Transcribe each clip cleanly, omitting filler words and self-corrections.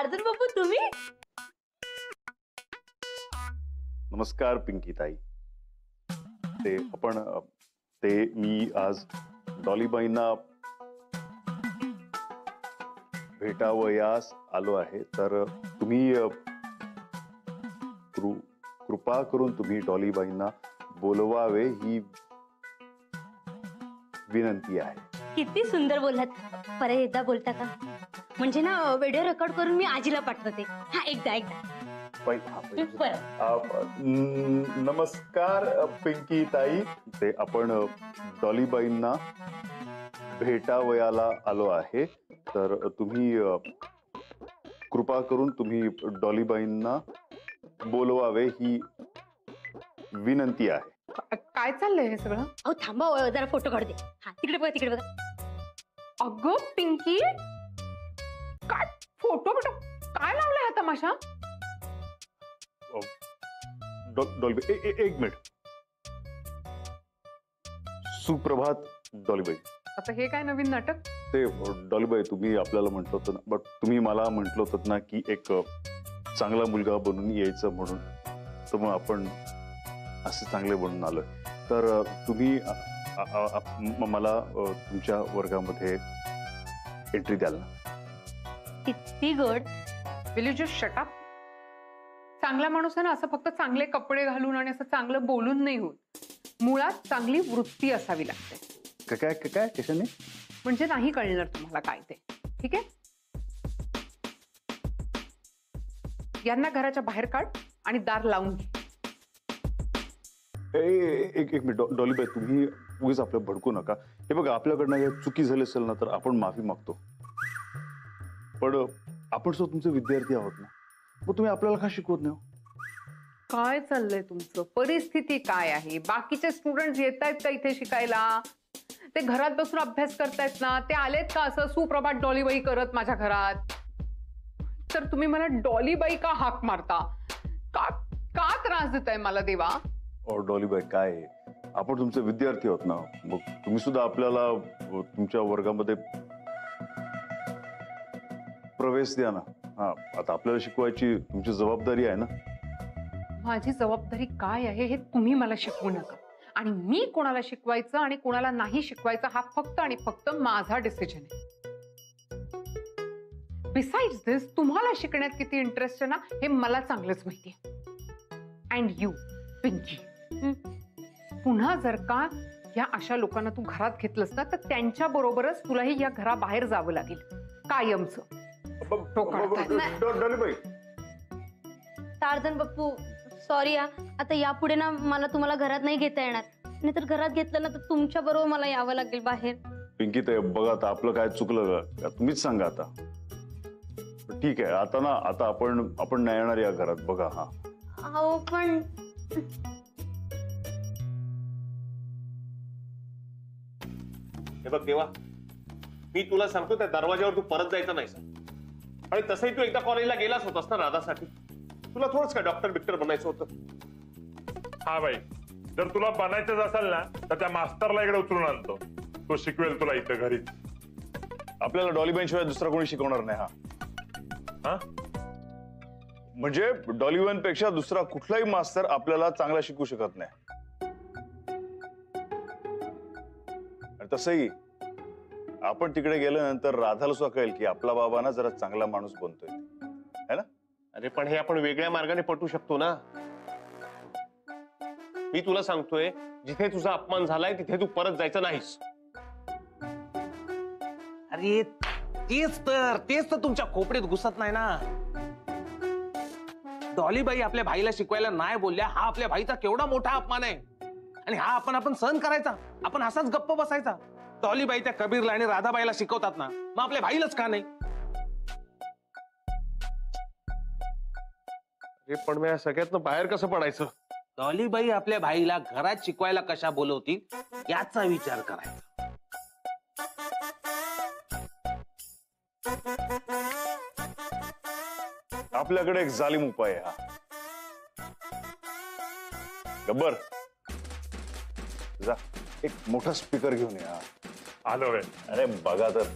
Tarzan बापू तुम्ही? नमस्कार पिंकी ताई. मी आज डॉलीबाईंना भेटावयास आलो आहे. तर तुम्ही कृपा करून तुम्ही डॉलीबाईंना बोलवावे ही विनंती आहे. किती सुंदर बोललात. परत एकदा बोलता का? म्हणजे ना व्हिडिओ रेकॉर्ड करून मी आजीला पाठवते. हा एकदा नमस्कार पिंकी ताई. आपण डॉलीबाईंना भेटावयाला आलो आहे. तर तुम्ही कृपा करून तुम्ही डॉलीबाईंना बोलवावे ही विनंती आहे. काय चाललंय हे सगळं? अहो थांबा जरा फोटो काढते. हा तिकडे बघा. अगं पिंकी, काय फोटो काय लावलाय हा तमाशा? डॉलीबाई एक मिनिट. सुप्रभात डॉलीबाई. आता हे काय नवीन नाटक? ते डॉलीबाई तुम्ही आपल्याला म्हटलं होतं ना, बट तुम्ही मला म्हटलं होतं ना की एक चांगला मुलगा बनून यायचं म्हणून. तर मग आपण असे चांगले बनून आलोय. तर तुम्ही मला तुमच्या वर्गामध्ये एंट्री द्याल ना? किती good. Will you just shut up? चांगला माणूस आहे ना असं फक्त चांगले कपडे घालून आणि असं चांगलं बोलून नाही होत. मुळात चांगली वृत्ती असावी लागते. काय काय कशाने? म्हणजे नाही कळणार तुम्हाला काय ते. ठीक आहे, यांना घराच्या बाहेर काढ आणि दार लावून घे. एक मिनिट डॉलीबाई, तुम्ही उगीच आपलं भडकू नका. हे बघा, आपल्याकडनं चुकी झाली असेल ना तर आपण माफी मागतो. पण आपण सुद्धा तुमचे विद्यार्थी आहोत ना, मग तुम्ही आपल्याला का शिकवत नाही? काय चाललंय तुमचं? परिस्थिती काय आहे? बाकीचे स्टुडंट येत आहेत का इथे शिकायला? ते घरात बसून अभ्यास करतायत ना, ते आलेत का असं सुप्रभात डॉलीबाई करत माझ्या घरात? तर तुम्ही मला डॉलीबाई का हाक मारता? का का त्रास देताय मला देवा? डॉलीबाई, काय आपण तुमचे विद्यार्थी आहोत ना, मग तुम्ही सुद्धा आपल्याला तुमच्या वर्गामध्ये प्रवेश द्या ना. हा, आता आपल्याला शिकवायची तुमची जबाबदारी आहे ना. माझी जबाबदारी काय आहे हे तुम्ही मला शिकवू नका. आणि मी कोणाला शिकवायचं आणि कोणाला नाही शिकवायचं हा फक्त आणि फक्त माझा डिसिजन आहे. बिसाइड्स दिस, तुम्हाला शिकण्यात किती इंटरेस्ट आहे ना हे मला चांगलंच माहिती आहे. अँड यू पिंकी, पुन्हा जर का या अशा लोकांना तू घरात घेतलंस ना तर त्यांच्या बरोबरच तुलाही या घराबाहेर जावं लागेल कायमचं. डॉलीबाई, टार्झन बापू सॉरी. आता यापुढे ना मला तुम्हाला घरात नाही घेता येणार. नाहीतर घरात घेतलं ना तर तुमच्या बरोबर मला यावं लागेल बाहेर. पिंकी ताई, बघा आता आपलं काय चुकलं का? तुम्हीच सांगा आता. ठीक आहे, आता ना आपण नाही येणार या घरात. बघा. हा अहो पण हे बघ देवा, मी तुला सांगतो त्या दरवाजावर तू परत जायचं नाही. आणि तसंही तू एकदा कॉलेजला गेलाच होतास ना राधासाठी. तुला थोडंच काय डॉक्टर बिक्टर बनायचं होतं? हा बाई, जर तुला बनायचंच असेल ना तर त्या मास्तरला इकडे उचलून आणतो. तो शिकवेल तुला इथं घरीच. आपल्याला डॉलीबाईंशिवाय दुसरा कोणी शिकवणार नाही. हा, म्हणजे डॉलीबाईंपेक्षा दुसरा कुठलाही मास्तर आपल्याला चांगला शिकवू शकत नाही. आणि तसंही आपण तिकडे गेल्यानंतर राधाला सुद्धा कळेल की आपला बाबा ना जरा चांगला माणूस बनतोय, है ना? अरे पण हे आपण वेगळ्या मार्गाने पटवू शकतो ना. मी तुला सांगतोय, जिथे तुझा अपमान झालाय तिथे तू परत जायचं नाहीस. अरे तेच तर तुमच्या खोपडीत घुसत नाही ना. डॉलीबाई आपल्या भाईला शिकवायला नाही बोलल्या हा आपल्या भाईचा केवढा मोठा अपमान आहे. आणि हा आपण सहन करायचा? आपण असाच गप्प बसायचा? डॉलीबाई त्या कबीरला आणि राधाबाईला शिकवतात ना, मग आपल्या भाईलाच का नाही? अरे पण मी सगळ्यातनं बाहेर कसं पडायचं? डॉलीबाई आपल्या भाईला घरात शिकवायला कशा बोलवतील याचा विचार करायचा. आपल्याकडे एक जालिम उपाय आहे. हा, गब्बर जा, एक मोठा स्पीकर घेऊन या. आलो रे. अरे बघा तर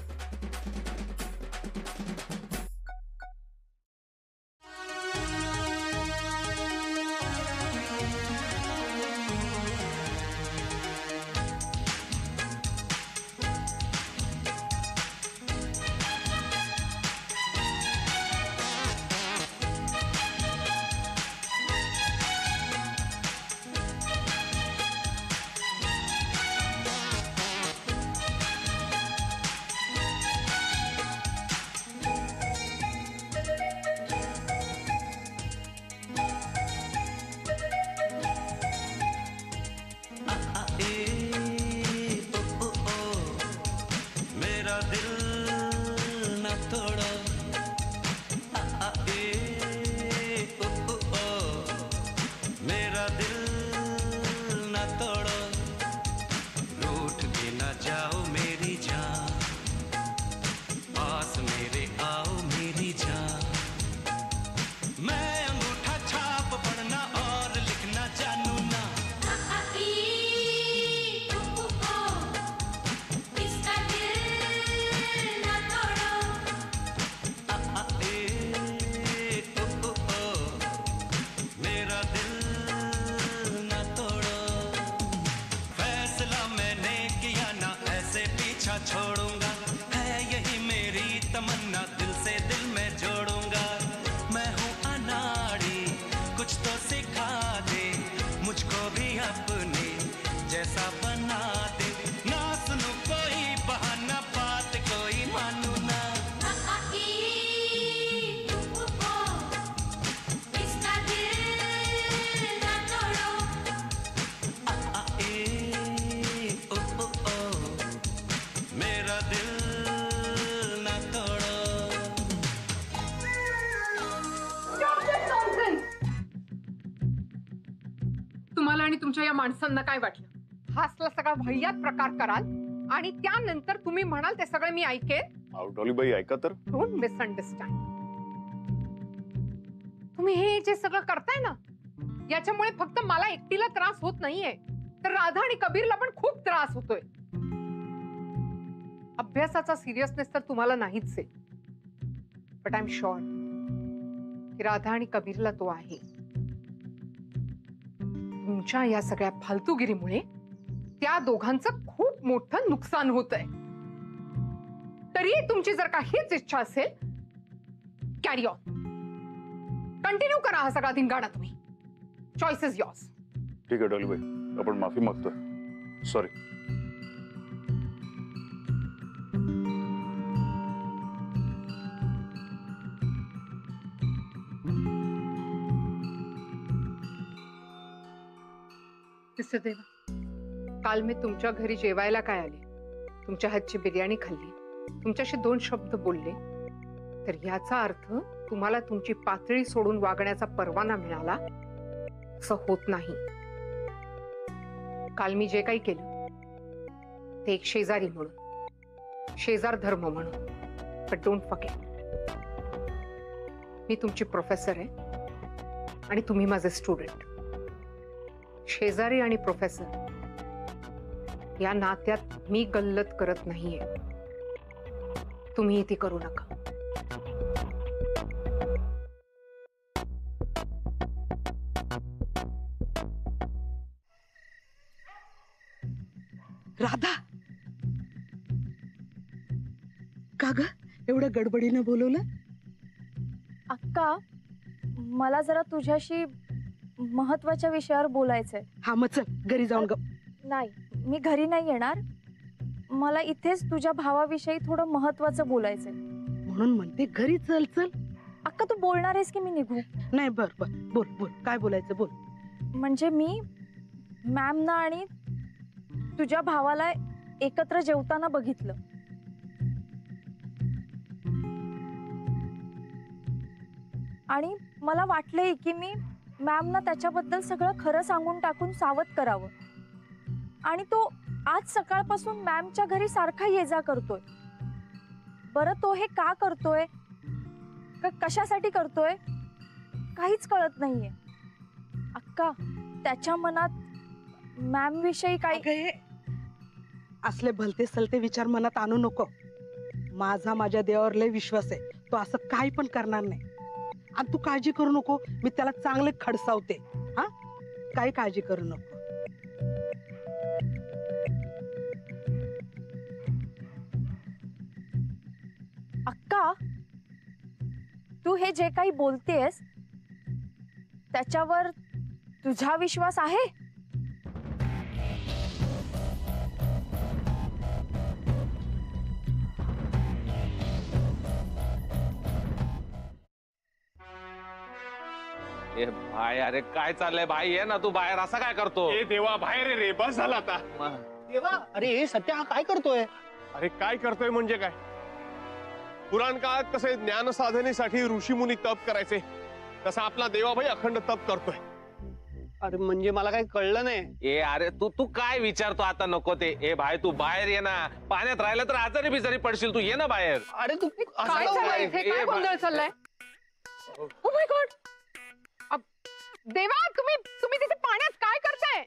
छोड़ूंगा, है यही मेरी तमन्ना, दिल से दिल में जोड़ूंगा। मैं हूँ अनाड़ी, कुछ तो सिखा दे, मुझको भी अपने जैसा बना दे। ना सुनूं कोई बहाना, बात कोई मानूं ना। मेरा दिल ना तोड़ो। तुम्हाला आणि तुमच्या या माणसांना काय वाटलं? हा असला सगळा भय्यात प्रकार कराल आणि त्यानंतर तुम्ही म्हणाल ते सगळं मी ऐकेन? अहो, डॉलीबाई ऐका तर. Don't misunderstand. तुम्ही हे जे सगळं करताय ना, याच्यामुळे फक्त मला एकटीला त्रास होत नाहीये, तर राधा आणि कबीरला पण खूप त्रास होतोय. अभ्यासाचा सिरियसनेस तर तुम्हाला नाहीच आहे, बट आय एम शुअर की राधा आणि कबीरला तो आहे. तुमच्या या सगळ्या फालतूगिरीमुळे त्या दोघांचं खूप मोठं नुकसान होत आहे. तरी तुमची जर का हीच इच्छा असेल, कॅरी ऑन, कंटिन्यू करा हा सगळा धिंगाणा तुम्ही. Choice is yours. ठीक आहे डॉलीबाई, आपण माफी मागतोय. सॉरी. मिस्टर देवा, काल मी तुमच्या घरी जेवायला काय आले, तुमच्या हातची बिर्याणी खाल्ली, तुमच्याशी 2 शब्द बोलले, तर याचा अर्थ तुम्हाला तुमची पातळी सोडून वागण्याचा परवाना मिळाला असं होत नाही. काल मी जे काही केलं ते एक शेजारी म्हणून, शेजार धर्म म्हणून, बट डोंट फॉरगेट मी तुमची प्रोफेसर आहे आणि तुम्ही माझे स्टुडंट. शेजारी आणि प्रोफेसर या नात्यात मी गल्लत करत नाहीये. तुम्ही ती करू नका. राधा, का ग एवढ्या गडबडीनं बोलवलं? अक्का, मला जरा तुझ्याशी महत्वाच्या विषयावर बोलायचंय. हा मग चल घरी जाऊन ग. नाही, मी घरी नाही येणार. मला इथेच तुझ्या भावाविषयी थोडं महत्वाचं बोलायचंय. म्हणून म्हणते घरी चल. चल अक्का, तू बोलणार आहेस की मी निघू? नाही, बर बर, बोल बोल, काय बोलायचं बोल. म्हणजे मी मॅमना आणि तुझ्या भावाला एकत्र जेवताना बघितलं. आणि मला वाटलंय की मी मॅमना त्याच्याबद्दल सगळं खरं सांगून टाकून सावध करावं. आणि तो आज सकाळपासून मॅमच्या घरी सारखा ये जा करतोय. बरं, तो हे का करतोय, कशासाठी करतोय, काहीच कळत नाहीये. अक्का, त्याच्या मनात मॅम विषयी अगं, काही हे असले भलते सलते विचार मनात आणू नको. माझ्या देवावर लय विश्वास आहे, तो असं काही पण करणार नाही. आणि तू काळजी करू नको, मी त्याला चांगले खडसावते. हा, काही काळजी करू नको. अक्का, तू हे जे काही बोलतेस त्याच्यावर तुझा विश्वास आहे? ए भाई, अरे काय चाललंय भाई? ये ना तू बाहेर, असा काय करतो? ए देवा, बाहेर आहे रे, बस झाला आता. देवा, अरे सत्या हा काय करतोय? अरे काय करतोय म्हणजे काय? पुराण काळात कसे ज्ञान साधनेसाठी ऋषीमुनी तप करायचे, तसा आपला देवाभाई अखंड तप करतोय. अरे म्हणजे मला काही कळलं नाही. ए अरे तू काय विचारतो आता? नको ते. ए भाई, तू बाहेर ये ना. पाण्यात राहिलं तर आजारी बिजारी पडशील. तू ये ना बाहेर. अरे तू काय चाललंय इथे? काय गोंधळ चाललाय? ओ माय गॉड, देवा, तुम्ही तिथे पाण्यात काय करताय?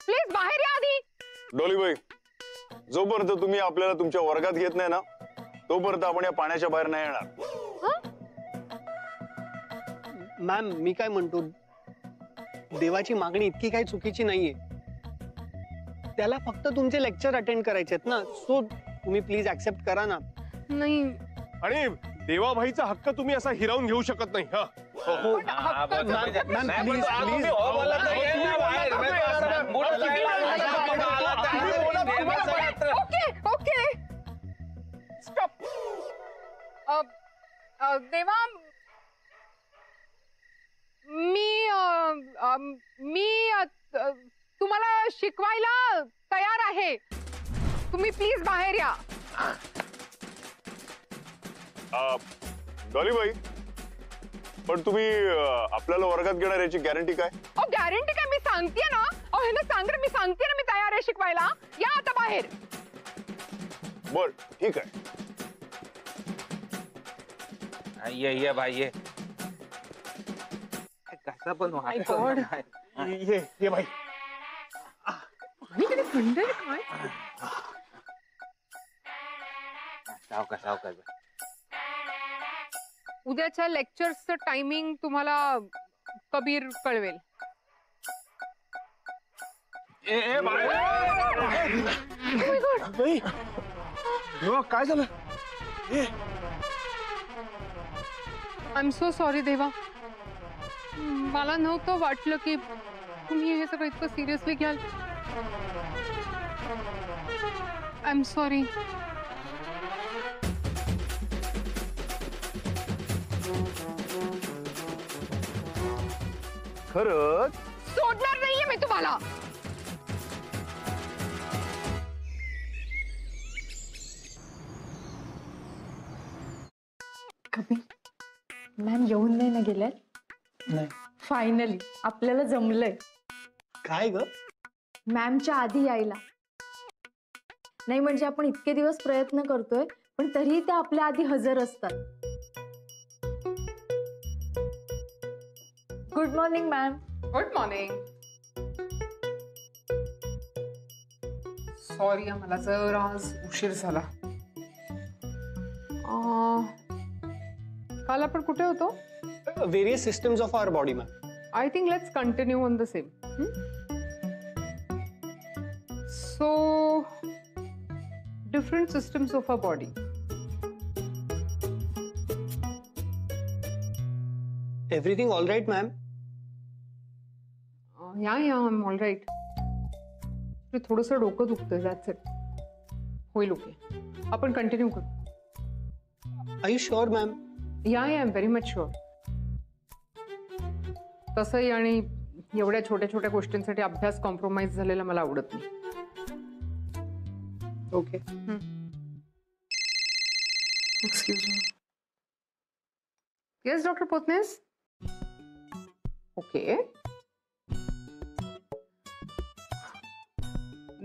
प्लीज बाहेर या आधी. डॉलीबाई, जोपर्यंत तुम्ही आपल्याला तुमच्या वर्गात घेत नाही ना, तोपर्यंत आपण या पाण्याच्या बाहेर नाही येणार. मॅम, मी काय म्हणतो, देवाची मागणी इतकी काही चुकीची नाहीये. त्याला फक्त तुमचे लेक्चर अटेंड करायचे आहेत ना, सो तुम्ही प्लीज ऍक्सेप्ट करा ना. नाही आणि देवाभाईचा हक्क तुम्ही असा हिरावून घेऊ शकत नाही. हा हो, हा, बस, मॅम, म्हणजे- मॅम, नाही, please, पण आता please. तुम्ही हो बोलला तर ये ना बाहेर. तुम्ही नाही, बोला, असं बोलत तुम्ही नाही. बोला, असं तुम्ही बाबा आला तर तुम्ही आहे. बोला, नेहमीच तुम्हाला- आहे. Okay okay stop. देवा मी तुम्हाला शिकवायला तयार आहे. तुम्ही प्लीज बाहेर या. डॉलीबाई, पण तुम्ही आपल्याला वर्गात घेणार याची गॅरंटी काय? गॅरंटी काय मी सांगतेय ना. हे ना सांग रे, मी सांगते ना मी तयार आहे शिकवायला. या आता बाहेर. बर ठीक आहे. ये भाई ये. कसा पण My God. ये भाई. मी किती थंड आहे काय. सावकाश. उद्याच्या लेक्चर्सचं टायमिंग तुम्हाला कबीर कळवेल. ए भाई. काय झालं? आय एम सो सॉरी देवा. मला नव्हतं वाटलं की तुम्ही हे सगळं इतकं सिरियसली घ्याल. I am sorry. खरंच? सोडणार नाहीये मी तुम्हाला. मॅम येऊन नाही ना गेल्या? नाही. फायनली आपल्याला जमलंय काय ग? मॅमच्या आधी यायला. नाही म्हणजे आपण इतके दिवस प्रयत्न करतोय पण तरीही त्या आपल्या आधी हजर असतात. Good morning ma'am. Good morning. Sorry मला जरा आज उशीर झाला. काल आपण कुठे होतो? Various systems of our body ma'am. I think let's continue on the same. So, different systems of our body. Everything all right, ma'am? Yeah, I'm all right. थोडंसं डोकं दुखतंय, that's it. होईल ओके. आपण कंटिन्यू करू. Are you sure, ma'am? Yeah, I'm very much sure. तसंही आणि एवढ्या छोट्या छोट्या गोष्टींसाठी अभ्यास कॉम्प्रोमाइज झालेला मला आवडत नाही. Okay. Excuse me. Yes, Dr. Potnes? Okay.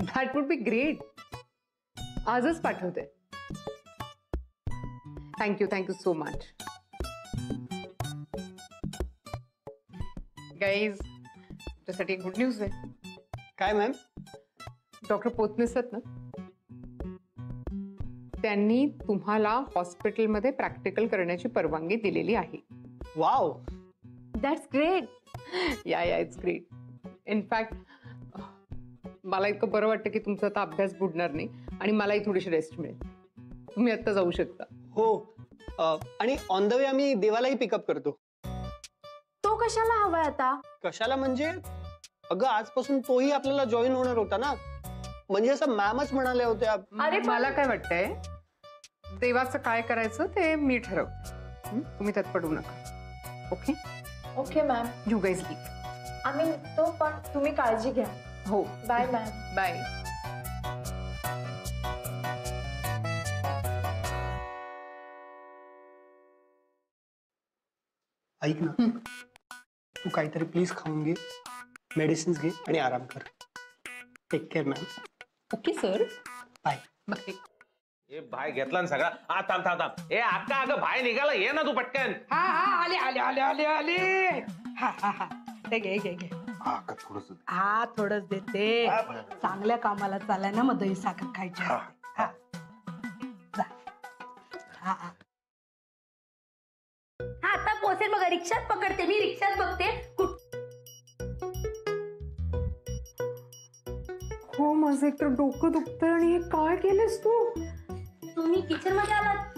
That would be great. आजच पाठवते. Thank you so much. Guys, त्यासाठी गुड न्यूज आहे. काय मॅम? डॉक्टर पोतनेस आहेत ना, त्यांनी तुम्हाला हॉस्पिटलमध्ये प्रॅक्टिकल करण्याची परवानगी दिलेली आहे. वाव. That's great. या इट्स ग्रेट. इनफॅक्ट मला इतकं बरं वाटतं की तुमचा आता अभ्यास बुडणार नाही आणि मलाही थोडीशी रेस्ट मिळेल. तुम्ही आता जाऊ शकता. हो. आणि ऑन द वे आम्ही देवालाही पिकअप करतो. तो कशाला हवाय आता? कशाला म्हणजे अगं आजपासून तोही आपल्याला जॉईन होणार होता ना, म्हणजे असं मॅमच म्हणाल्या होत्या. अरे मला काय वाटतंय, देवाचं काय करायचं ते मी ठरवते. तुम्ही त्यात पडू नका. Okay okay ma'am. You guys leave. आम्ही निघतो पण तुम्ही काळजी घ्या. हो. Bye ma'am. बाय. ऐक ना, तू काहीतरी प्लीज खाऊन घे, मेडिसिन्स घे आणि आराम कर. Take care ma'am. Okay sir. Bye. Bye. ए भाई घेतला ना सगळा. थांब. ए अक्का अगं भाई निघाला, ये ना तू पटकन. हा आले आले आले आले आले. हा ते घे. हा थोडंच देते. चांगल्या कामाला चालाय ना, मग दही साखर खायची असते. हा जा. हा आता पोहोचेल बघा. रिक्षात पकडते मी. रिक्षात बघते. हो माझं एकतर डोकं दुखतंय आणि हे काय केलंस तू? तुम्ही किचन मध्ये आलात?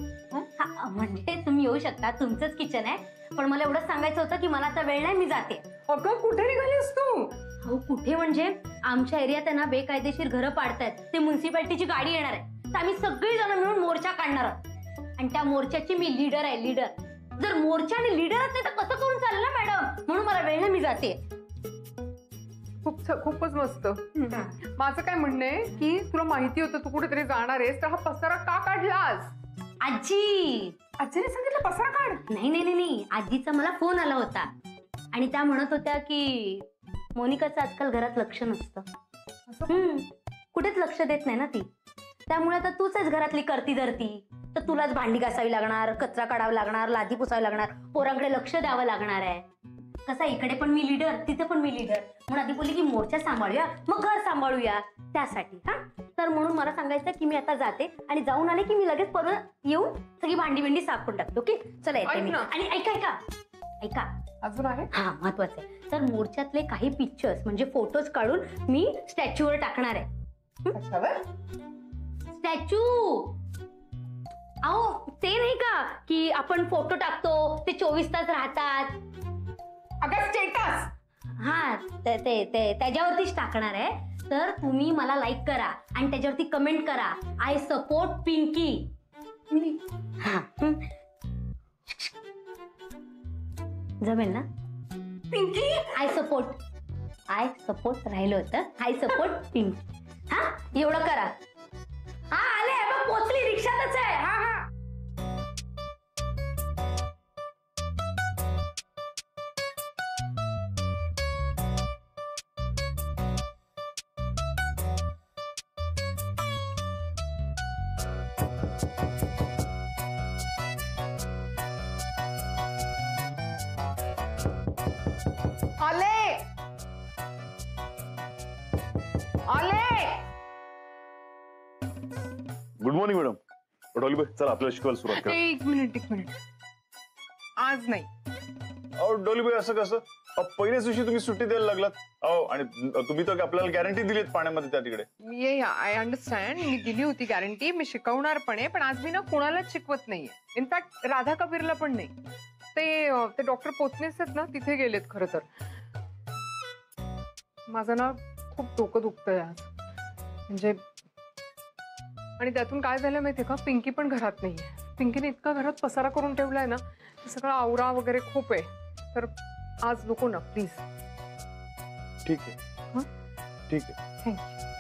हा, म्हणजे तुम्ही येऊ शकता, तुमचंच किचन आहे. पण मला एवढंच सांगायचं होतं की मला आता वेळ नाही, मी जाते. अगं कुठे निघालीस तू? हो कुठे म्हणजे आमच्या एरियात आहे ना बेकायदेशीर घरं पाडतायत. ते म्युन्सिपाल्टीची गाडी येणार आहे, तर आम्ही सगळी जण मिळून मोर्चा काढणार आहोत. आणि त्या मोर्चाची मी लीडर आहे, लीडर. जर मोर्चा आणि लीडरच नाही तर कसं करून चालेल ना मॅडम? म्हणून मला वेळ नाही, मी जाते. खूपच मस्त. माझं काय म्हणणं आहे की तुला माहिती होतं तू कुठेतरी जाणार आहेस, तर हा पसारा का काढलास? आजी, आजीने सांगितलं पसारा काढ. नाही नाही नाही नाही, आजीचा मला फोन आला होता आणि त्या म्हणत होत्या की मोनिकाचं आजकाल घरात लक्ष नसतं. कुठेच लक्ष देत नाही ना ती. त्यामुळे आता तूच आहेस घरातली करती धरती. तर तुलाच भांडी घासावी लागणार, कचरा काढावा लागणार, लादी पुसावी लागणार, पोरांकडे लक्ष द्यावं लागणार आहे. कसा इकडे पण मी लीडर, तिथे पण मी लीडर. म्हणून आधी बोलली की मोर्चा सांभाळूया, मग घर सांभाळूया, त्यासाठी. हा, तर म्हणून मला सांगायचं की मी आता जाते आणि जाऊन आले की मी लगेच परत येऊन सगळी भांडी बिंडी साफ करून टाकतो. ओके, चला येते मी. आणि ऐका ऐका ऐका, अजून आहे? हा, महत्वाचं आहे. तर मोर्चातले काही पिक्चर्स म्हणजे फोटोज काढून मी स्टॅच्यूवर टाकणार आहे. स्टॅच्यू, अहो ते नाही का की आपण फोटो टाकतो ते 24 तास राहतात. अगं स्टेटस. हा, त्याच्यावरतीच टाकणार आहे. तर तुम्ही मला लाईक करा आणि त्याच्यावरती कमेंट करा, आय सपोर्ट पिंकी. हा, जमेल ना? पिंकी आय सपोर्ट राहिलं होतं, आय सपोर्ट पिंकी. हा, एवढं करा. हा, आले बघ, पोचली, रिक्षातच आहे. हा हा. आले आले. Good morning madam. डॉलीबाई चला आपल्याला शिकवायला सुरुवात करा. एक मिनिट. आज नाही. अहो डॉलीबाई असं कसं? पहिल्याच दिवशी तुम्ही सुट्टी द्यायला लागलात. अहो, आणि तुम्ही तर आपल्याला गॅरंटी दिलीत पाण्यामध्ये त्या तिकडे. आय अंडरस्टँड, मी दिली होती गॅरंटी, मी शिकवणार पण आहे. पण आज मी ना कोणालाच शिकवत नाहीये. इनफॅक्ट राधा कबीरला पण नाही. ते डॉक्टर पोतनेस आहेत ना, तिथे गेलेत. खरं तर माझं ना खूप डोकं दुखतंय आज. म्हणजे आणि त्यातून काय झालं माहितीये का, पिंकी पण घरात नाहीये. पिंकीने इतका घरात पसारा करून ठेवलाय ना, सगळं आवरा वगैरे खूप आहे. तर आज नको ना प्लीज. ठीक आहे, ठीक आहे. थँक्यू.